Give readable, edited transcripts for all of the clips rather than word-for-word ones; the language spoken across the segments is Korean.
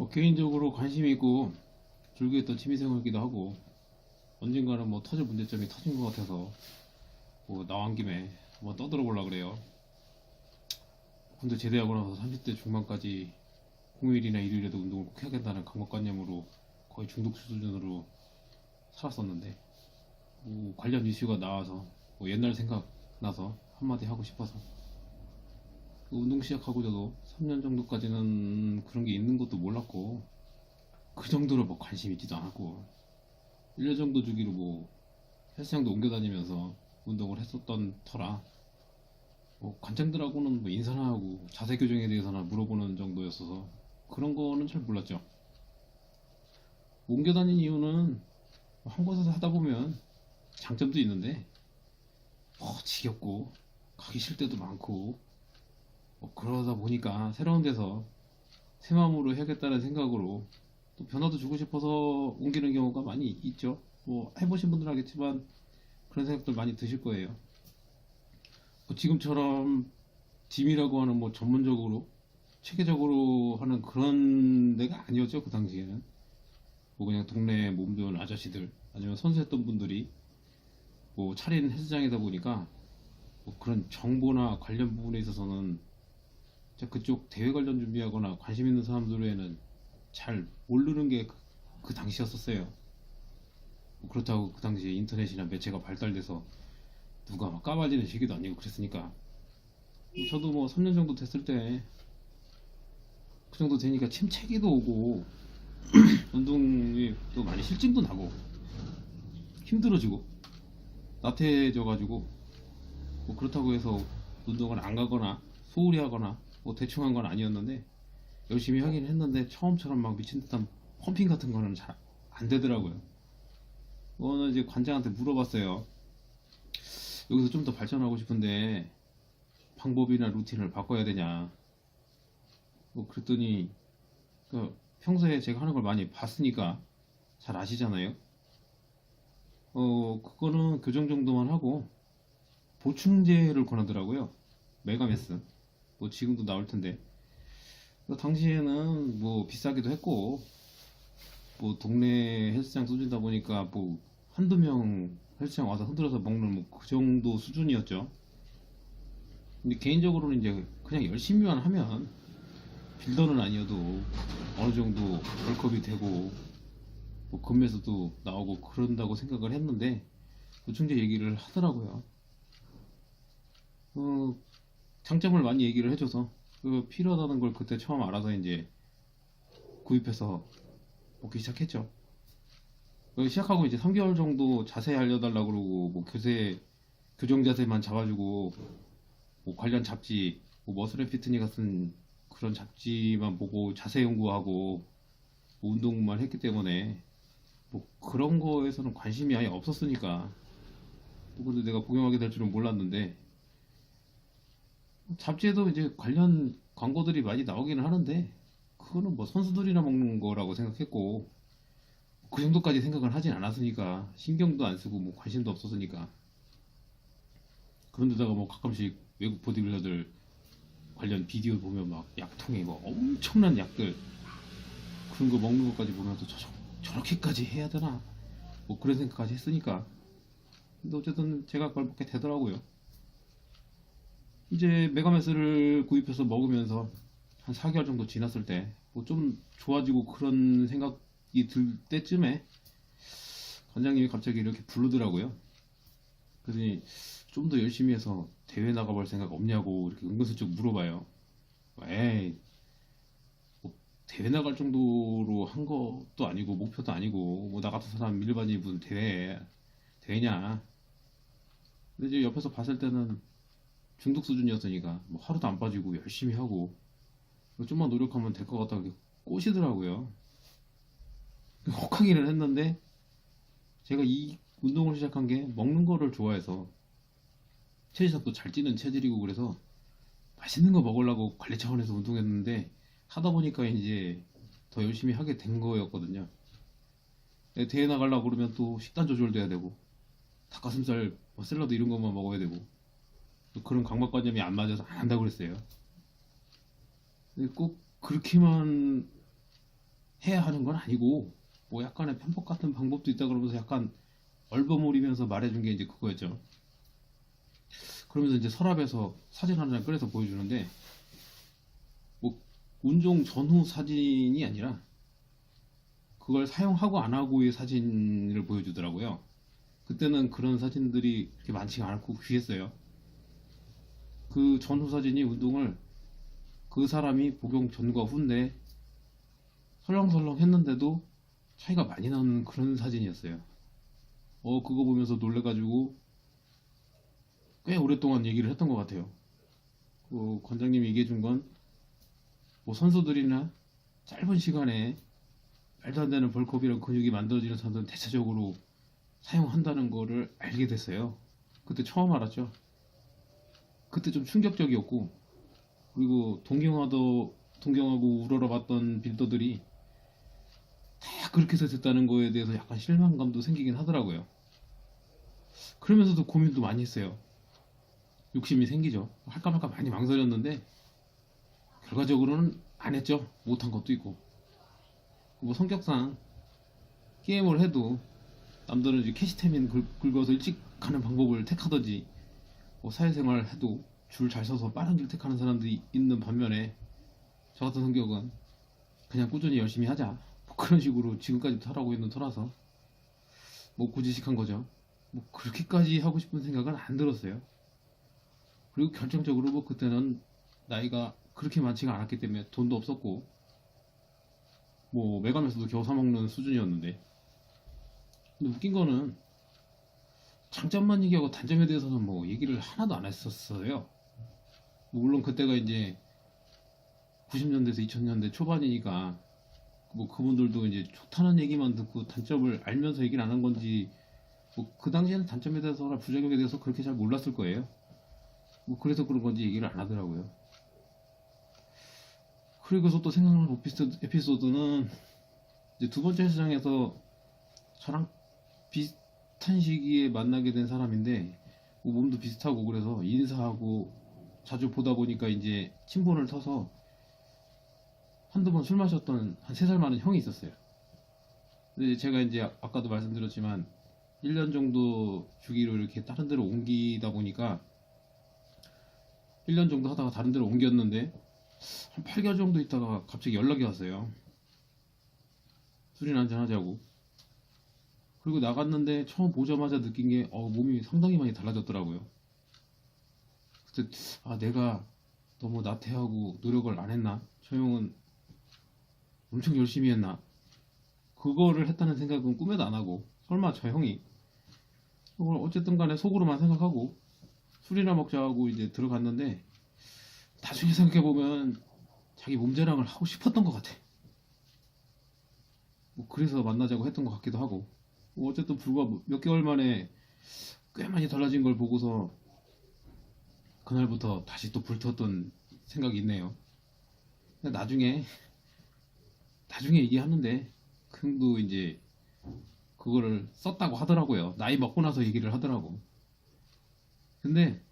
개인적으로 관심 있고 즐겼던 취미생활이기도 하고 언젠가는 뭐 터질 문제점이 터진 것 같아서 뭐 나온 김에 한번 떠들어 보려 그래요. 군대 제대하고 나서 30대 중반까지 공휴일이나 일요일에도 운동을 꼭 해야겠다는 강박관념으로 거의 중독 수준으로 살았었는데 뭐 관련 이슈가 나와서 뭐 옛날 생각나서 한마디 하고 싶어서 그 운동 시작하고 저도 3년 정도까지는 그런 게 있는 것도 몰랐고 그 정도로 뭐 관심 있지도 않았고 1년 정도 주기로 뭐 헬스장도 옮겨 다니면서 운동을 했었던 터라 뭐 관장들하고는 뭐 인사나 하고 자세 교정에 대해서나 물어보는 정도였어서 그런 거는 잘 몰랐죠. 옮겨 다닌 이유는 한 곳에서 하다 보면 장점도 있는데 지겹고 가기 싫을 때도 많고 그러다 보니까 새로운 데서 새 마음으로 해야겠다는 생각으로 또 변화도 주고 싶어서 옮기는 경우가 많이 있죠. 뭐 해보신 분들은 알겠지만 그런 생각들 많이 드실 거예요. 뭐 지금처럼 짐이라고 하는 뭐 전문적으로 체계적으로 하는 그런 데가 아니었죠. 그 당시에는 뭐 그냥 동네 몸배운 아저씨들 아니면 선수했던 분들이 뭐 차린 헬스장이다 보니까 뭐 그런 정보나 관련 부분에 있어서는 그쪽 대회 관련 준비하거나 관심 있는 사람들에는 잘 모르는 게 그 당시였었어요. 뭐 그렇다고 그 당시에 인터넷이나 매체가 발달돼서 누가 막 까발리는 시기도 아니고 그랬으니까 저도 뭐 3년 정도 됐을 때 그 정도 되니까 침체기도 오고 운동이 또 많이 실증도 나고 힘들어지고 나태해져가지고 뭐 그렇다고 해서 운동을 안 가거나 소홀히 하거나 뭐 대충 한 건 아니었는데 열심히 하긴 했는데 처음처럼 막 미친 듯한 펌핑 같은 거는 잘 안 되더라고요. 그거는 이제 관장한테 물어봤어요. 여기서 좀 더 발전하고 싶은데 방법이나 루틴을 바꿔야 되냐. 뭐 그랬더니 평소에 제가 하는 걸 많이 봤으니까 잘 아시잖아요. 그거는 교정 정도만 하고 보충제를 권하더라고요. 메가메스. 뭐 지금도 나올 텐데. 당시에는 뭐 비싸기도 했고 뭐 동네 헬스장 수준이다 보니까 뭐 한두 명 헬스장 와서 흔들어서 먹는 뭐 그 정도 수준이었죠. 근데 개인적으로는 이제 그냥 열심히만 하면 빌더는 아니어도 어느 정도 벌크업이 되고 뭐 금매수도 나오고 그런다고 생각을 했는데 보충제 얘기를 하더라고요. 어, 장점을 많이 얘기를 해줘서 필요하다는 걸 그때 처음 알아서 이제 구입해서 먹기 시작했죠. 시작하고 이제 3개월 정도 자세히 알려달라고 그러고 뭐 교정 자세만 잡아주고 뭐 관련 잡지 뭐 머슬 피트니 같은 그런 잡지만 보고 자세 연구하고 뭐 운동만 했기 때문에 뭐 그런 거에서는 관심이 아예 없었으니까 뭐 근데 내가 복용하게 될 줄은 몰랐는데 잡지에도 이제 관련 광고들이 많이 나오기는 하는데 그거는 뭐 선수들이나 먹는 거라고 생각했고 그 정도까지 생각을 하진 않았으니까 신경도 안 쓰고 뭐 관심도 없었으니까 그런데다가 뭐 가끔씩 외국 보디빌더들 관련 비디오 보면 막 약통에 뭐 엄청난 약들 그런 거 먹는 것까지 보면 또 저렇게까지 해야 되나 뭐 그런 생각까지 했으니까 근데 어쨌든 제가 그걸 먹게 되더라고요. 이제 메가메스를 구입해서 먹으면서 한 4개월 정도 지났을 때 뭐 좀 좋아지고 그런 생각이 들 때쯤에 관장님이 갑자기 이렇게 부르더라고요. 그러더니 좀 더 열심히 해서 대회 나가볼 생각 없냐고 이렇게 은근슬쩍 물어봐요. 에이 뭐 대회 나갈 정도로 한 것도 아니고 목표도 아니고 뭐 나 같은 사람 일반인이 무슨 대회냐. 근데 이제 옆에서 봤을 때는 중독 수준이었으니까 뭐 하루도 안 빠지고 열심히 하고 좀만 노력하면 될 것 같다고 꼬시더라고요. 혹하기는 했는데 제가 이 운동을 시작한 게 먹는 거를 좋아해서 체지석도 잘 찌는 체질이고 그래서 맛있는 거 먹으려고 관리 차원에서 운동했는데 하다 보니까 이제 더 열심히 하게 된 거였거든요. 대회 나가려고 그러면 또 식단 조절도 해야 되고 닭가슴살, 뭐 샐러드 이런 것만 먹어야 되고 그런 강박관념이 안 맞아서 안 한다고 그랬어요. 근데 꼭 그렇게만 해야 하는 건 아니고 뭐 약간의 편법 같은 방법도 있다 그러면서 약간 얼버무리면서 말해준 게 이제 그거였죠. 그러면서 이제 서랍에서 사진 한 장 꺼내서 보여주는데 뭐 운동 전후 사진이 아니라 그걸 사용하고 안 하고의 사진을 보여주더라고요. 그때는 그런 사진들이 그렇게 많지가 않고 귀했어요. 그 전후 사진이 운동을 그 사람이 복용 전과 후인데 설렁설렁 했는데도 차이가 많이 나는 그런 사진이었어요. 그거 보면서 놀래가지고 꽤 오랫동안 얘기를 했던 것 같아요. 관장님이 얘기해준 건 뭐 선수들이나 짧은 시간에 말도 안 되는 벌크업이랑 근육이 만들어지는 사람들은 대체적으로 사용한다는 거를 알게 됐어요. 그때 처음 알았죠. 그때 좀 충격적이었고, 그리고 동경하고 우러러봤던 빌더들이 다 그렇게 해서 됐다는 거에 대해서 약간 실망감도 생기긴 하더라고요. 그러면서도 고민도 많이 했어요. 욕심이 생기죠. 할까 말까 많이 망설였는데 결과적으로는 안 했죠. 못한 것도 있고. 뭐 성격상 게임을 해도 남들은 이제 캐시템인 긁어서 일찍 가는 방법을 택하든지 뭐 사회생활 해도 줄 잘 서서 빠른 길 택하는 사람들이 있는 반면에 저 같은 성격은 그냥 꾸준히 열심히 하자 뭐 그런 식으로 지금까지 살아오고 있는 터라서 뭐 고지식한 거죠. 뭐 그렇게까지 하고 싶은 생각은 안 들었어요. 그리고 결정적으로 뭐 그때는 나이가 그렇게 많지가 않았기 때문에 돈도 없었고 뭐 매감에서도 겨우 사먹는 수준이었는데, 근데 웃긴 거는 장점만 얘기하고 단점에 대해서는 뭐 얘기를 하나도 안 했었어요. 뭐 물론 그때가 이제 90년대에서 2000년대 초반이니까 뭐 그분들도 이제 좋다는 얘기만 듣고 단점을 알면서 얘기를 안 한 건지 뭐 그 당시에는 단점에 대해서나 부작용에 대해서 그렇게 잘 몰랐을 거예요. 뭐 그래서 그런 건지 얘기를 안 하더라고요. 그리고서 또 생각나는 에피소드는 이제 두 번째 헬스장에서 저랑 비슷한 시기에 만나게 된 사람인데 뭐 몸도 비슷하고 그래서 인사하고 자주 보다 보니까 이제 친분을 터서 한두 번 술 마셨던 한 3살 많은 형이 있었어요. 근데 제가 이제 아까도 말씀드렸지만 1년 정도 주기로 이렇게 다른 데로 옮기다 보니까 1년 정도 하다가 다른 데로 옮겼는데 한 8개월 정도 있다가 갑자기 연락이 왔어요. 술이나 한잔 하자고. 그리고 나갔는데 처음 보자마자 느낀 게 몸이 상당히 많이 달라졌더라고요. 그때 내가 너무 나태하고 노력을 안 했나? 저 형은 엄청 열심히 했나? 그거를 했다는 생각은 꿈에도 안 하고, 설마 저 형이 그걸 어쨌든 간에 속으로만 생각하고 술이나 먹자 하고 이제 들어갔는데 나중에 생각해보면 자기 몸자랑을 하고 싶었던 것 같아. 뭐 그래서 만나자고 했던 것 같기도 하고, 뭐 어쨌든 불과 몇 개월 만에 꽤 많이 달라진 걸 보고서 그날부터 다시 또 불탔던 생각이 있네요. 근데 나중에 얘기하는데 그 형도 이제 그거를 썼다고 하더라고요. 나이 먹고 나서 얘기를 하더라고. 근데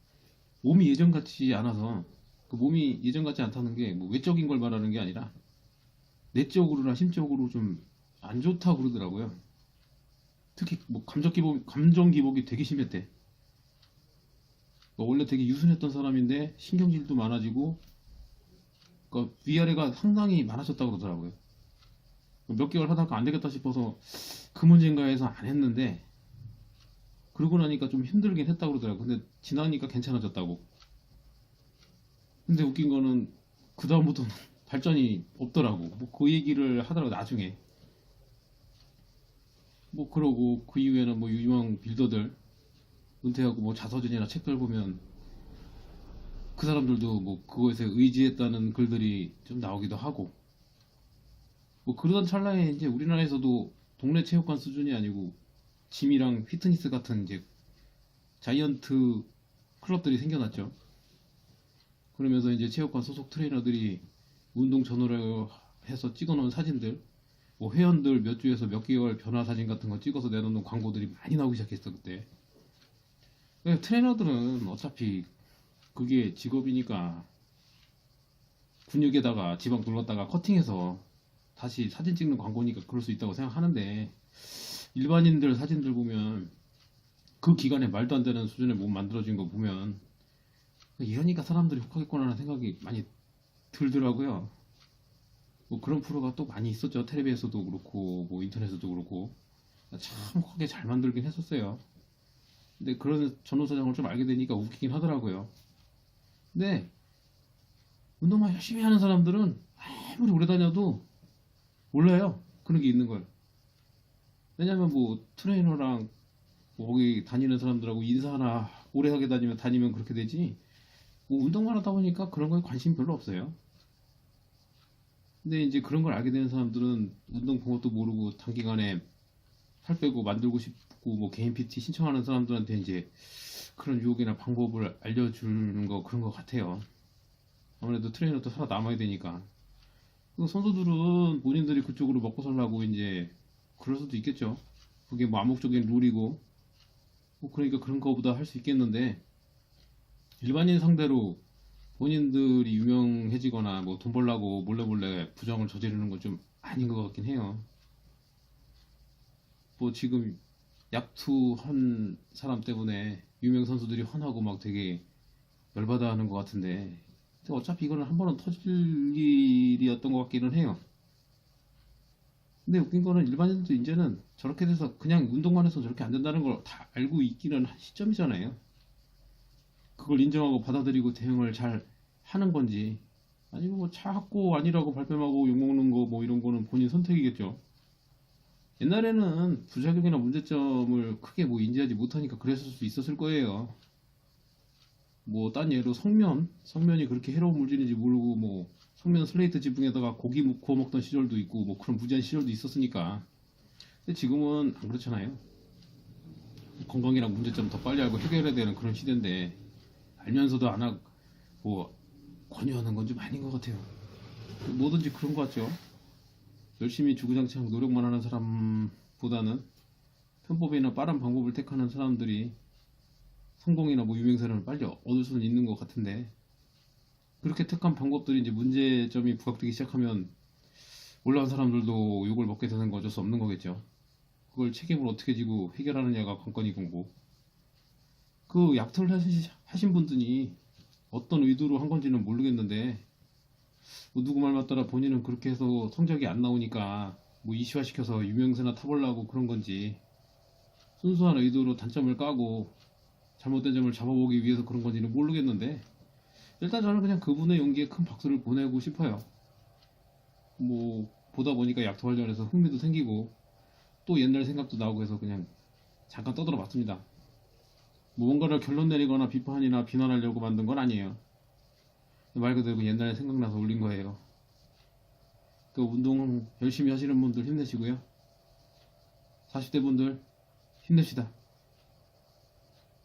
몸이 예전 같지 않아서, 그 몸이 예전 같지 않다는 게 뭐 외적인 걸 말하는 게 아니라 내적으로나 심적으로 좀 안 좋다고 그러더라고요. 특히 뭐 감정 기복이 되게 심했대. 원래 되게 유순했던 사람인데 신경질도 많아지고 그러니까 위아래가 상당히 많아졌다고 그러더라고요. 몇 개월 하다가 안 되겠다 싶어서 그 문제인가 해서 안 했는데 그러고 나니까 좀 힘들긴 했다고 그러더라고요. 근데 지나니까 괜찮아졌다고. 근데 웃긴 거는 그 다음부터는 발전이 없더라고. 뭐 그 얘기를 하더라고 나중에. 뭐 그러고 그 이후에는 뭐 유명 빌더들 은퇴하고 뭐 자서전이나 책들 보면 그 사람들도 뭐 그거에서 의지했다는 글들이 좀 나오기도 하고, 뭐 그러던 찰나에 이제 우리나라에서도 동네 체육관 수준이 아니고 짐이랑 피트니스 같은 이제 자이언트 클럽들이 생겨났죠. 그러면서 이제 체육관 소속 트레이너들이 운동 전후로 해서 찍어놓은 사진들, 뭐 회원들 몇 주에서 몇 개월 변화 사진 같은 거 찍어서 내놓는 광고들이 많이 나오기 시작했어 그때. 트레이너들은 어차피 그게 직업이니까 근육에다가 지방 둘렀다가 커팅해서 다시 사진 찍는 광고니까 그럴 수 있다고 생각하는데, 일반인들 사진들 보면 그 기간에 말도 안 되는 수준의 몸 만들어진 거 보면 이러니까 사람들이 혹하겠구나라는 생각이 많이 들더라고요. 뭐 그런 프로가 또 많이 있었죠. 텔레비에서도 그렇고 뭐 인터넷에서도 그렇고 참 크게 잘 만들긴 했었어요. 근데 그런 전후사정을 좀 알게 되니까 웃기긴 하더라고요. 근데 운동만 열심히 하는 사람들은 아무리 오래 다녀도 몰라요. 그런 게 있는 걸. 왜냐면 뭐 트레이너랑 뭐 거기 다니는 사람들하고 인사나 오래 하게 다니면 그렇게 되지. 뭐 운동만 하다 보니까 그런 거에 관심 별로 없어요. 근데 이제 그런 걸 알게 되는 사람들은 운동 방법도 모르고 단기간에 살 빼고 만들고 싶고 뭐 개인 PT 신청하는 사람들한테 이제 그런 유혹이나 방법을 알려주는 거 그런 거 같아요. 아무래도 트레이너도 살아남아야 되니까. 그 선수들은 본인들이 그쪽으로 먹고 살라고 이제 그럴 수도 있겠죠. 그게 뭐 암묵적인 룰이고 뭐 그러니까 그런 거보다 할 수 있겠는데, 일반인 상대로 본인들이 유명해지거나 뭐 돈 벌라고 몰래 부정을 저지르는 건 좀 아닌 것 같긴 해요. 뭐 지금 약투한 사람 때문에 유명 선수들이 화나고 막 되게 열받아 하는 것 같은데, 근데 어차피 이거는 한 번은 터질 일이었던 것 같기는 해요. 근데 웃긴 거는 일반인도 이제는 저렇게 돼서 그냥 운동만 해서 저렇게 안 된다는 걸 다 알고 있기는 한 시점이잖아요. 그걸 인정하고 받아들이고 대응을 잘 하는 건지, 아니면 뭐 자꾸 아니라고 발뺌하고 욕먹는 거 뭐 이런 거는 본인 선택이겠죠. 옛날에는 부작용이나 문제점을 크게 뭐 인지하지 못하니까 그랬을 수 있었을 거예요. 뭐 딴 예로 성면이 그렇게 해로운 물질인지 모르고 뭐 성면 슬레이트 지붕에다가 고기 구워 먹던 시절도 있고 뭐 그런 무지한 시절도 있었으니까. 근데 지금은 안 그렇잖아요. 건강이랑 문제점 더 빨리 알고 해결해야 되는 그런 시대인데, 알면서도 안 하고 뭐 권유하는 건 좀 아닌 것 같아요. 뭐든지 그런 것 같죠. 열심히 주구장창 노력만 하는 사람보다는 편법이나 빠른 방법을 택하는 사람들이 성공이나 뭐 유명세를 빨리 얻을 수는 있는 것 같은데, 그렇게 택한 방법들이 이제 문제점이 부각되기 시작하면 올라온 사람들도 욕을 먹게 되는 거 어쩔 수 없는 거겠죠. 그걸 책임을 어떻게 지고 해결하느냐가 관건이 공고, 그 약탈을 하신 분들이 어떤 의도로 한 건지는 모르겠는데, 뭐 누구 말 맞따라 본인은 그렇게 해서 성적이 안 나오니까 뭐 이슈화시켜서 유명세나 타보려고 그런 건지, 순수한 의도로 단점을 까고 잘못된 점을 잡아보기 위해서 그런 건지는 모르겠는데, 일단 저는 그냥 그분의 용기에 큰 박수를 보내고 싶어요. 뭐 보다 보니까 약토 관련해서 흥미도 생기고 또 옛날 생각도 나고 해서 그냥 잠깐 떠들어 봤습니다. 뭐 뭔가를 결론 내리거나 비판이나 비난하려고 만든 건 아니에요. 말 그대로 그 옛날에 생각나서 올린 거예요. 그 운동 열심히 하시는 분들 힘내시고요. 40대 분들 힘냅시다.